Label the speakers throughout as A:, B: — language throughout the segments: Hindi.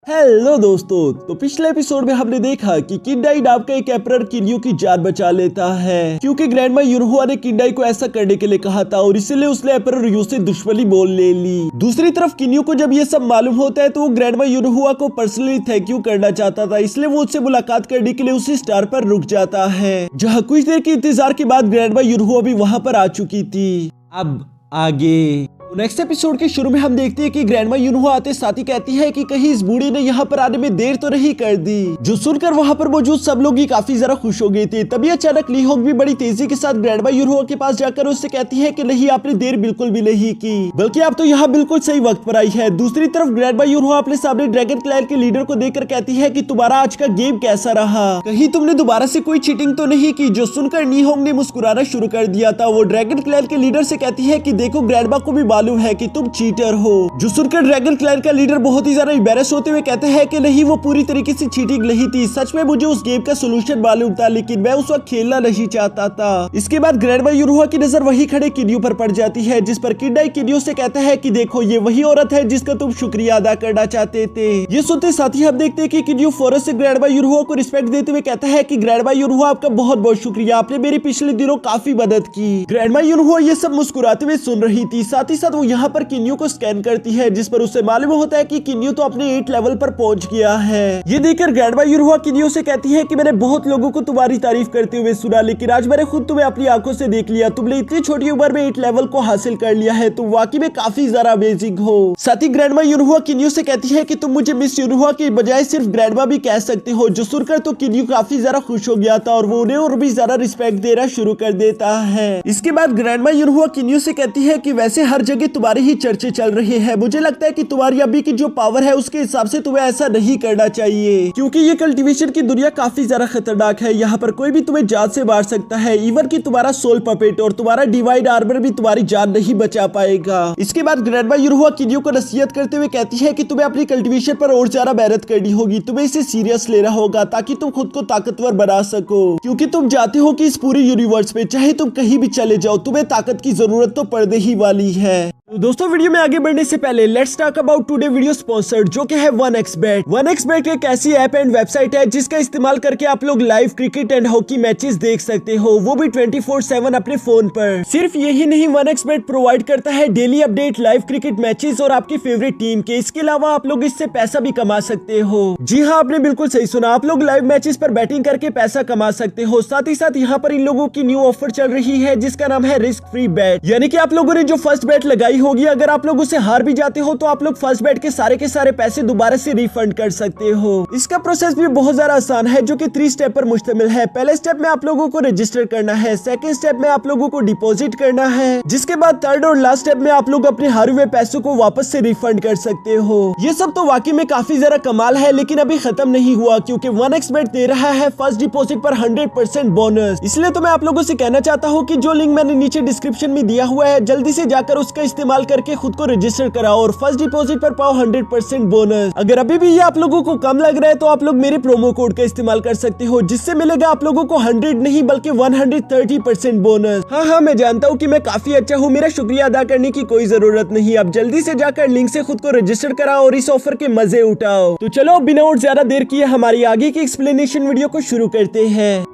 A: हेलो दोस्तों, तो पिछले एपिसोड में हमने देखा कि किंडाई नाम का एक एम्परर किन्यू की जान बचा लेता है क्योंकि ग्रैंडमा युनहुआ ने किंडाई को ऐसा करने के लिए कहा था और इसलिए उसने एम्परर यू से दुश्मनी बोल ले ली। दूसरी तरफ किन्यू को जब ये सब मालूम होता है तो वो ग्रैंडमा युनहुआ को पर्सनली थैंक यू करना चाहता था, इसलिए वो उससे मुलाकात करने के लिए उसी स्टार पर रुक जाता है जहाँ कुछ देर के इंतजार के बाद ग्रैंडमा युनहुआ भी वहाँ पर आ चुकी थी। अब आगे नेक्स्ट एपिसोड के शुरू में हम देखते हैं कि ग्रैंडमा युनहुआ आते साथ ही कहती है कि कहीं इस बूढ़ी ने यहाँ पर आने में देर तो नहीं कर दी, जो सुनकर वहाँ पर मौजूद सब लोग ही काफी जरा खुश हो गए थे। तभी अचानक ली होंग भी बड़ी तेजी के साथ ग्रैंडमा युनहुआ के पास जाकर उससे कहती है कि नहीं, आपने देर बिल्कुल भी नहीं की, बल्कि आप तो यहाँ बिल्कुल सही वक्त पर आई है। दूसरी तरफ ग्रैंडमा युनहुआ अपने सामने ड्रैगन क्लैन के लीडर को देखकर कहती है कि तुम्हारा आज का गेम कैसा रहा, कहीं तुमने दोबारा से कोई चीटिंग तो नहीं की, जो सुनकर ली होंग ने मुस्कुराना शुरू कर दिया था। वो ड्रैगन क्लैन के लीडर से कहती है कि देखो, ग्रैंडमा को भी मालूम है कि तुम चीटर हो, जो सुनकर ड्रैगन क्लैन का लीडर बहुत ही ज्यादा एम्बैरेस होते हुए कहते हैं कि नहीं, वो पूरी तरीके से चीटिंग नहीं थी, सच में मुझे उस गेम का सोल्यूशन मालूम था, लेकिन मैं उस वक्त खेलना नहीं चाहता था। इसके बाद ग्रैंडमा युनहुआ की नजर वही खड़े किन्यू पर पड़ जाती है, जिस पर किंडाई किन्यू से कहता है कि देखो, ये वही औरत है जिसका तुम शुक्रिया अदा करना चाहते थे। ये सुनते साथ ही हम देखते हैं कि किन्यू फौरन से ग्रैंडमा युनहुआ को रिस्पेक्ट देते हुए कहता है कि ग्रैंडमा युनहुआ, आपका बहुत बहुत शुक्रिया, आपने मेरे पिछले दिनों काफी मदद की। ग्रैंडमा युनहुआ ये सब मुस्कुराते हुए सुन रही थी, साथ ही साथ वो यहाँ पर किन्यू को स्कैन करती है, जिस पर उसे मालूम होता है कि किन्यू तो अपने 8 लेवल पर पहुंच गया है। ये देखकर ग्रैंडमा युनहुआ किन्यू से कहती है कि मैंने बहुत लोगों को तुम्हारी तारीफ करते हुए सुना, लेकिन आज मैंने खुद तुम्हें अपनी आंखों से देख लिया, तुमने इतनी छोटी उम्र में 8 लेवल को हासिल कर लिया है, तुम वाकई में काफी ज्यादा अमेजिंग हो। साथ ही ग्रैंडमा युनहुआ किन्यू से कहती है कि तुम मुझे मिस युनहुआ की बजाय सिर्फ ग्रैंडमा भी कह सकते हो, जो सुनकर तो किन्यू काफी ज्यादा खुश हो गया था और वो उन्हें और भी ज्यादा रिस्पेक्ट देना शुरू कर देता है। इसके बाद ग्रैंडमा युनहुआ किन्यू से कहती है कि वैसे हर जगह तुम्हारे ही चर्चे चल रहे हैं, मुझे लगता है कि तुम्हारी अभी की जो पावर है उसके हिसाब से तुम्हें ऐसा नहीं करना चाहिए, क्योंकि ये कल्टीवेशन की दुनिया काफी ज्यादा खतरनाक है, यहाँ पर कोई भी तुम्हें जान से मार सकता है, इवन कि तुम्हारा सोल पपेट और तुम्हारा डिवाइन आर्मर भी तुम्हारी जान नहीं बचा पाएगा। इसके बाद ग्रैंडमा युनहुआ किन्यू को नसीहत करते हुए कहती है कि तुम्हें अपनी कल्टीवेशन पर और ज्यादा मेहनत करनी होगी, तुम्हें इसे सीरियस लेना होगा ताकि तुम खुद को ताकतवर बना सको, क्योंकि तुम जानते हो कि इस पूरे यूनिवर्स में चाहे तुम कहीं भी चले जाओ, तुम्हें ताकत की जरूरत तो पड़ने ही वाली है। तो दोस्तों, वीडियो में आगे बढ़ने से पहले let's talk about today video sponsored, जो कि है 1xBet। 1xBet एक ऐसी ऐप एंड वेबसाइट है जिसका इस्तेमाल करके आप लोग live cricket and hockey matches देख सकते हो, वो भी 24/7 अपने फोन पर। सिर्फ यही नहीं, 1xBet प्रोवाइड करता है daily update, live cricket matches और आपकी फेवरेट टीम के। इसके अलावा आप लोग इससे पैसा भी कमा सकते हो। जी हाँ, आपने बिल्कुल सही सुना, आप लोग लाइव मैचेस पर बैटिंग करके पैसा कमा सकते हो। साथ ही साथ यहाँ पर इन लोगों की न्यू ऑफर चल रही है जिसका नाम है रिस्क फ्री बैट, यानी कि आप लोगों ने जो फर्स्ट बैट लगाई होगी, अगर आप लोग उसे हार भी जाते हो तो आप लोग फर्स्ट बैट के सारे पैसे दोबारा से रिफंड कर सकते हो। इसका प्रोसेस भी बहुत ज्यादा आसान है, जो कि 3 स्टेप पर मुश्तमिल है। पहले स्टेप में आप लोगों को रजिस्टर करना है, सेकंड स्टेप में आप लोगों को डिपॉजिट करना है, जिसके बाद थर्ड और लास्ट स्टेप में आप लोग अपने हारे हुए पैसों को वापस से रिफंड कर सकते हो। ये सब तो वाकई में काफी ज्यादा कमाल है, लेकिन अभी खत्म नहीं हुआ, क्योंकि 1xBet दे रहा है फर्स्ट डिपॉजिट पर 100% बोनस। इसलिए तो मैं आप लोगों से कहना चाहता हूँ कि जो लिंक मैंने नीचे डिस्क्रिप्शन में दिया हुआ है, जल्दी से जाकर उसका इस्तेमाल करके खुद को रजिस्टर कराओ और फर्स्ट डिपॉजिट पर पाओ 100% बोनस। अगर अभी भी ये आप लोगों को कम लग रहा है तो आप लोग मेरे प्रोमो कोड का इस्तेमाल कर सकते हो, जिससे मिलेगा आप लोगों को 100 नहीं बल्कि 130% बोनस। हाँ, मैं जानता हूँ कि मैं काफी अच्छा हूँ, मेरा शुक्रिया अदा करने की कोई जरूरत नहीं। अब जल्दी से जाकर लिंक से खुद को रजिस्टर कराओ और इस ऑफर के मजे उठाओ। तो चलो, बिना और ज्यादा देर किए हमारी आगे की एक्सप्लेनेशन वीडियो को शुरू करते हैं।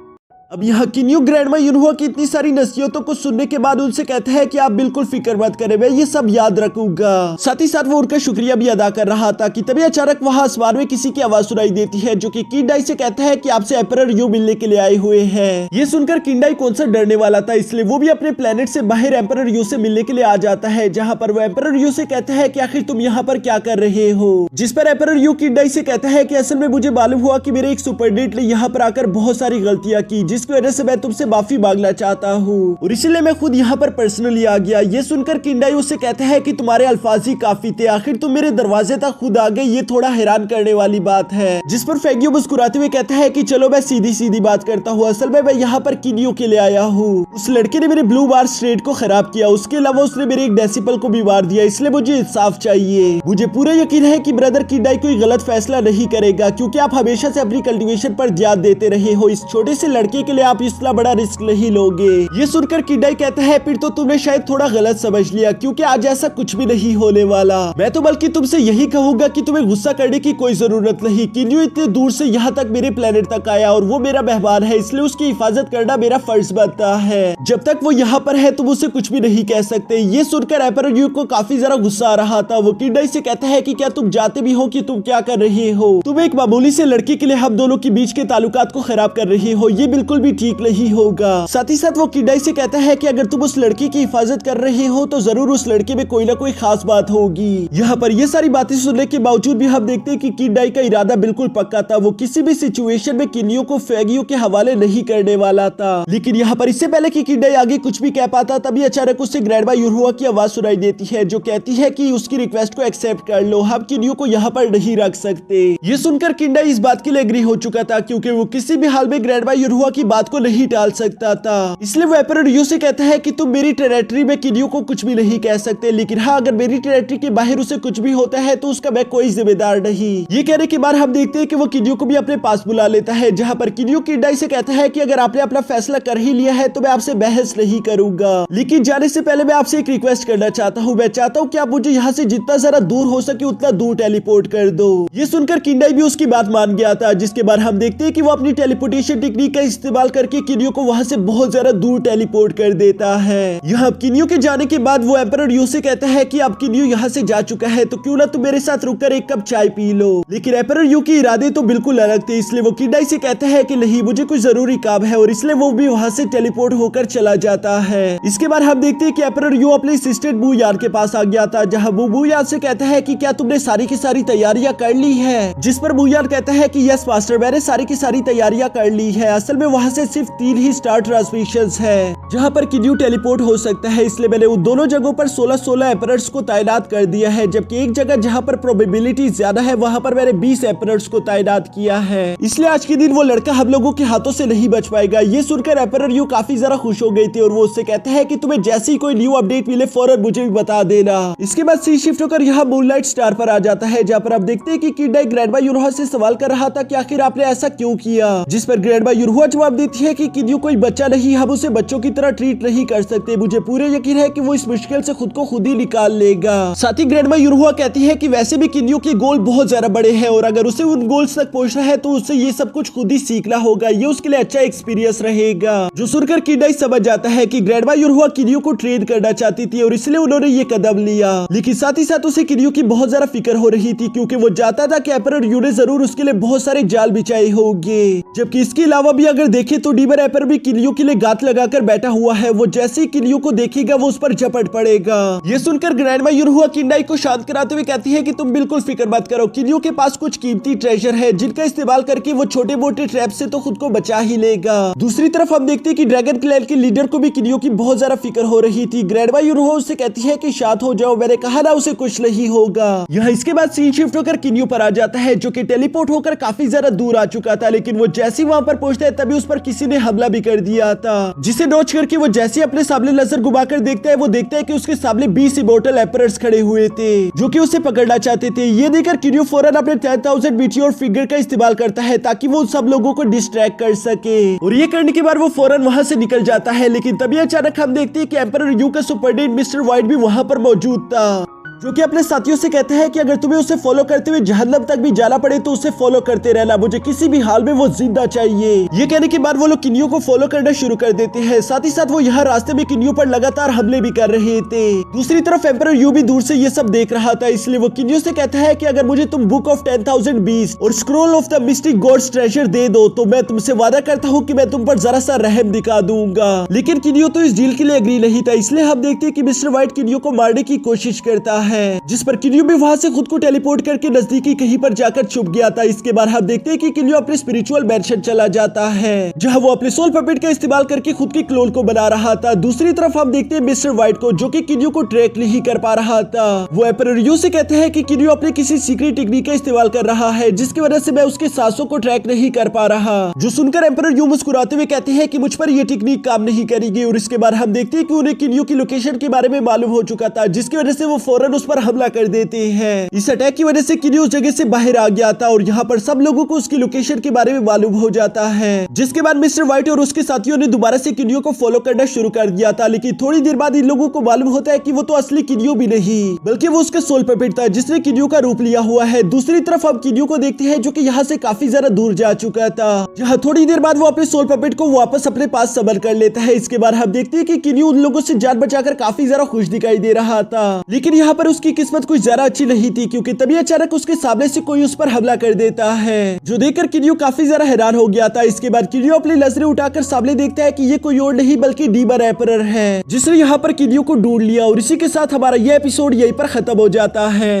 A: अब यहाँ किन्यू ग्रैंडमा युनहुआ की इतनी सारी नसीहतों को सुनने के बाद उनसे कहता है कि आप बिल्कुल फिक्र मत करें, मैं ये सब याद रखूंगा। साथ ही साथ वो उनका शुक्रिया भी अदा कर रहा था कि तभी अचानक वहाँ आसमान में किसी की आवाज सुनाई देती है, जो कि किंडाई से कहता है कि आपसे एम्परर यू मिलने के लिए आए हुए हैं। ये सुनकर किंडाई कौन सा डरने वाला था, इसलिए वो भी अपने प्लेनेट से बाहर एम्परर यू से मिलने के लिए आ जाता है, जहाँ पर वो एम्परर यू से कहता है कि आखिर तुम यहाँ पर क्या कर रहे हो। जिस पर एम्परर यू किंडाई से कहता है कि असल में मुझे मालूम हुआ कि मेरे एक सुपरडेट ने यहाँ पर आकर बहुत सारी गलतियां की, जिसकी वजह से मैं तुमसे माफी मांगना चाहता हूँ और इसलिए मैं खुद यहाँ पर पर्सनली आ गया। ये सुनकर किंडाई उससे कहता है कि तुम्हारे अल्फाज ही काफी थे, आखिर तुम मेरे दरवाजे तक खुद आ गए, ये थोड़ा हैरान करने वाली बात है। जिस पर फेगियो मुस्कुराते हुए कहता है कि चलो मैं सीधी सीधी बात करता हूँ, असल में मैं यहाँ पर किन्यू के लिए आया हूँ। उस लड़के ने मेरे ब्लू बार स्ट्रेट को खराब किया, उसके अलावा उसने मेरे एक डेसिपल को भी मार दिया, इसलिए मुझे इंसाफ चाहिए। मुझे पूरा यकीन है कि ब्रदर किंडाई कोई गलत फैसला नहीं करेगा, क्योंकि आप हमेशा से अपनी कल्टीवेशन पर ध्यान देते रहे हो। इस छोटे से लड़के के लिए आप इतना बड़ा रिस्क नहीं लोगे। ये सुनकर किडाई कहता है फिर तो तुमने शायद थोड़ा गलत समझ लिया, क्योंकि आज ऐसा कुछ भी नहीं होने वाला। मैं तो बल्कि तुमसे यही कहूंगा कि तुम्हें गुस्सा करने की कोई जरूरत नहीं। किन्यू इतने दूर से यहाँ तक मेरे प्लेनेट तक आया और वो मेरा मेहमान है, इसलिए उसकी हिफाजत करना मेरा फर्ज बनता है। जब तक वो यहाँ पर है तुम उसे कुछ भी नहीं कह सकते। ये सुनकर एम्परर यू को काफी ज्यादा गुस्सा आ रहा था। वो किडाई से कहता है कि क्या तुम जानते भी हो कि तुम क्या कर रहे हो? तुम एक मामूली से लड़की के लिए हम दोनों के बीच के ताल्लुकात को खराब कर रही हो, ये बिल्कुल भी ठीक नहीं होगा। साथ ही साथ वो किडाई से कहता है कि अगर तुम उस लड़की की हिफाजत कर रहे हो तो जरूर उस लड़के में कोई ना कोई खास बात होगी। यहाँ पर ये सारी बातें सुनने के बावजूद भी हम देखते हैं कि किडाई का इरादा बिल्कुल पक्का था। वो किसी भी सिचुएशन में किन्यू को फेगियो के हवाले नहीं करने वाला था। लेकिन यहाँ पर इससे पहले कि किडाई आगे कुछ भी कह पाता तभी अचानक उससे ग्रैंडमा यूनहुआ की आवाज सुनाई देती है, जो कहती है कि उसकी रिक्वेस्ट को एक्सेप्ट कर लो, हम किन्यू को यहाँ पर नहीं रख सकते। ये सुनकर किडाई इस बात के लिए एग्री हो चुका था, क्योंकि वो किसी भी हाल में ग्रैंडमा यूनहुआ की बात को नहीं टाल सकता था। इसलिए वो एम्परर यू से कहता है कि तुम मेरी टेरिटरी में किन्यू को कुछ भी नहीं कह सकते, लेकिन हाँ अगर मेरी टेरिटरी के बाहर उसे कुछ भी होता है तो उसका मैं कोई जिम्मेदार नहीं। ये कहने के बाद हम देखते हैं कि वो किन्यू को भी अपने पास बुला लेता है, जहाँ पर किन्यू किडाई से कहता है कि अगर आपने अपना फैसला कर ही लिया है तो मैं आपसे बहस नहीं करूंगा, लेकिन जाने से पहले मैं आपसे एक रिक्वेस्ट करना चाहता हूँ। मैं चाहता हूँ कि आप मुझे यहाँ से जितना ज्यादा दूर हो सके उतना दूर टेलीपोर्ट कर दो। ये सुनकर किडाई भी उसकी बात मान गया था, जिसके बाद हम देखते हैं कि वो अपनी टेलीपोर्टेशन टेक्निक का इस्तेमाल करके किन्यू को वहां से बहुत ज्यादा दूर टेलीपोर्ट कर देता है। यहाँ किन्यू के जाने के बाद वो एम्परर यू से कहता है कि अब किन्यू यहाँ से जा चुका है तो क्यों ना तुम मेरे साथ रुककर एक कप चाय पी लो। लेकिन एम्परर यू के इरादे तो बिल्कुल अलग थे, इसलिए वो किडाई से कहता है कि नहीं मुझे कुछ जरूरी काम है, और इसलिए वो भी वहां से टेलीपोर्ट होकर चला जाता है। इसके बाद हम देखते हैं कि एम्परर यू अपने असिस्टेंट बू यान के पास आ गया था, जहाँ वो बू यान से कहता है कि क्या तुमने सारी की सारी तैयारियां कर ली है? जिस पर बू यान कहता है कि यस मास्टर, मैंने सारी की सारी तैयारियां कर ली है। असल में वहां से सिर्फ 3 ही स्टार ट्रांसमिशंस है जहां पर किन्यू टेलीपोर्ट हो सकता है, इसलिए मैंने उन दोनों जगहों पर 16 एम्परर्स को तैनात कर दिया है, जबकि एक जगह जहां पर प्रोबेबिलिटी ज्यादा है वहां पर मैंने 20 एम्परर्स को तैनात किया है। इसलिए आज के दिन वो लड़का हम लोगों के हाथों से नहीं बच पाएगा। ये सुनकर एम्परर यू काफी ज्यादा खुश हो गई थी और वो उससे कहते हैं कि तुम्हें जैसी कोई न्यू अपडेट मिले फौरन मुझे भी बता देना। इसके बाद सी शिफ्ट होकर यहाँ मूनलाइट स्टार पर आ जाता है, जहाँ पर आप देखते हैं कि किडाई ग्रैंडमा यूनहुआ से सवाल कर रहा था कि आखिर आपने ऐसा क्यों किया, जिस पर ग्रैंडमा यूनहुआ जवाब देती है कि किन्यू कोई बच्चा नहीं, हम उसे बच्चों की तरह ट्रीट नहीं कर सकते। मुझे पूरे यकीन है कि वो इस मुश्किल से खुद को खुद ही निकाल लेगा। साथ ही ग्रैंडमा यूनहुआ कहती है कि वैसे भी किन्यू के गोल बहुत ज्यादा बड़े हैं और अगर उसे उन गोल्स तक पहुंचना है तो उसे ये सब कुछ खुद ही सीखना होगा, ये उसके लिए अच्छा एक्सपीरियंस रहेगा। जो सुनकर किडाई समझ जाता है कि ग्रैंडमा यूनहुआ किन्यू को ट्रेन करना चाहती थी और इसलिए उन्होंने ये कदम लिया। लेकिन साथ ही साथ उसे किन्यू की बहुत ज्यादा फिक्र हो रही थी, क्योंकि वो जानता था कि एम्परर यू ने जरूर उसके लिए बहुत सारे जाल बिछाए होंगे। जबकि इसके अलावा भी अगर देखे तो डीमन एम्परर भी किन्यू के लिए गात लगाकर बैठा हुआ है। वो जैसे ही किन्यू को देखेगा वो उस पर झपट पड़ेगा। ये सुनकर ग्रैंडमा यूनहुआ किडाई को शांत कराते हुए कहती है कि तुम बिल्कुल फिक्र मत करो, किन्यू के पास कुछ कीमती ट्रेजर है जिनका इस्तेमाल करके वो छोटे मोटे ट्रैप से तो खुद को बचा ही लेगा। दूसरी तरफ हम देखते हैं कि ड्रैगन क्लैन के लीडर को भी किन्यू की बहुत ज्यादा फिक्र हो रही थी। ग्रैंडमा यूनहुआ उससे कहती है कि शांत हो जाओ, मैंने कहा ना उसे कुछ नहीं होगा। यहाँ इसके बाद सीन शिफ्ट होकर किन्यू पर आ जाता है, जो कि टेलीपोर्ट होकर काफी ज्यादा दूर आ चुका था, लेकिन वो जैसे वहां पर पहुंचता है तभी उस पर किसी ने हमला भी कर दिया था, जिसे डॉज करके वो जैसे अपने सामने नजर घुमाकर देखता है वो देखता है कि उसके सामने 20 इमोर्टल एम्परर्स खड़े हुए थे जो कि उसे पकड़ना चाहते थे। ये देखकर किन्यू फौरन अपने 10,000 मीटियोर फिगर का इस्तेमाल करता है ताकि वो सब लोगों को डिस्ट्रैक्ट कर सके, और ये करने के बाद वो फौरन वहां से निकल जाता है। लेकिन तभी अचानक हम देखते हैं कि एम्परर यू का सुपरडेंट मिस्टर व्हाइट भी वहां पर मौजूद था, जो कि अपने साथियों से कहते हैं कि अगर तुम्हें उसे फॉलो करते हुए जहन्नम तक भी जाना पड़े तो उसे फॉलो करते रहना, मुझे किसी भी हाल में वो जिंदा चाहिए। ये कहने के बाद वो लोग किन्यू को फॉलो करना शुरू कर देते हैं। साथ ही साथ वो यहाँ रास्ते में किन्यू पर लगातार हमले भी कर रहे थे। दूसरी तरफ एम्परर यू भी दूर से ये सब देख रहा था, इसलिए वो किन्यू से कहता है कि अगर मुझे तुम बुक ऑफ 10,000 बीस्ट और scroll of the mystic gods treasure दे दो तो मैं तुमसे वादा करता हूँ कि मैं तुम पर जरा सा रहम दिखा दूंगा। लेकिन किन्यू तो इस डील के लिए एग्री नहीं था, इसलिए हम देखते हैं कि मिस्टर व्हाइट किन्यू को मारने की कोशिश करता है, जिस पर किन्यू भी वहां से खुद को टेलीपोर्ट करके नजदीकी कहीं पर जाकर छुप गया था। इसके बाद हम देखते हैं कि किन्यू अपने स्पिरिचुअल मैंशन चला जाता है, जहां वो अपने सोल पपेट का इस्तेमाल करके खुद की क्लोन को बना रहा था। दूसरी तरफ हम देखते हैं मिस्टर व्हाइट को, जो कि किन्यू को ट्रैक नहीं कर पा रहा था। वो एम्परर यू से कहते हैं कि किन्यू अपने किसी सीक्रेट टेक्निक का इस्तेमाल कर रहा है, जिसकी वजह से मैं उसके सांसों को ट्रैक नहीं कर पा रहा। जो सुनकर एम्परर यू मुस्कुराते हुए कहते हैं कि मुझ पर यह टेक्निक काम नहीं करेगी, और इसके बाद हम देखते हैं कि उन्हें किन्यू की लोकेशन के बारे में मालूम हो चुका था, जिसकी वजह से वो फौरन उस पर हमला कर देते हैं। इस अटैक की वजह से किन्यो उस जगह से बाहर आ गया था और यहाँ पर सब लोगों को उसकी लोकेशन के बारे में मालूम हो जाता है, जिसके बाद मिस्टर व्हाइट और उसके साथियों ने दोबारा से किन्यो को फॉलो करना शुरू कर दिया था। लेकिन थोड़ी देर बाद इन लोगों को मालूम होता है कि वो तो असली किन्यो भी नहीं बल्कि वो उसका सोल पपेट था जिसने किन्यो का रूप लिया हुआ है। दूसरी तरफ हम किन्यो को देखते हैं जो कि यहाँ से काफी ज्यादा दूर जा चुका था। यहाँ थोड़ी देर बाद वो अपने सोल पपेट को वापस अपने पास संभाल कर लेता है। इसके बाद हम देखते हैं कि किन्यो उन लोगों से जान बचाकर काफी ज्यादा खुश दिखाई दे रहा था, लेकिन यहाँ पर उसकी किस्मत कुछ ज्यादा अच्छी नहीं थी क्योंकि तभी अचानक उसके सामने से कोई उस पर हमला कर देता है, जो देखकर किन्यो काफी ज्यादा हैरान हो गया था। इसके बाद किन्यो अपनी नजरें उठाकर सामने देखता है कि ये कोई और नहीं बल्कि डीमन एम्परर है, जिसने यहाँ पर किन्यो को ढूंढ लिया। और इसी के साथ हमारा यह एपिसोड यहीं पर खत्म हो जाता है।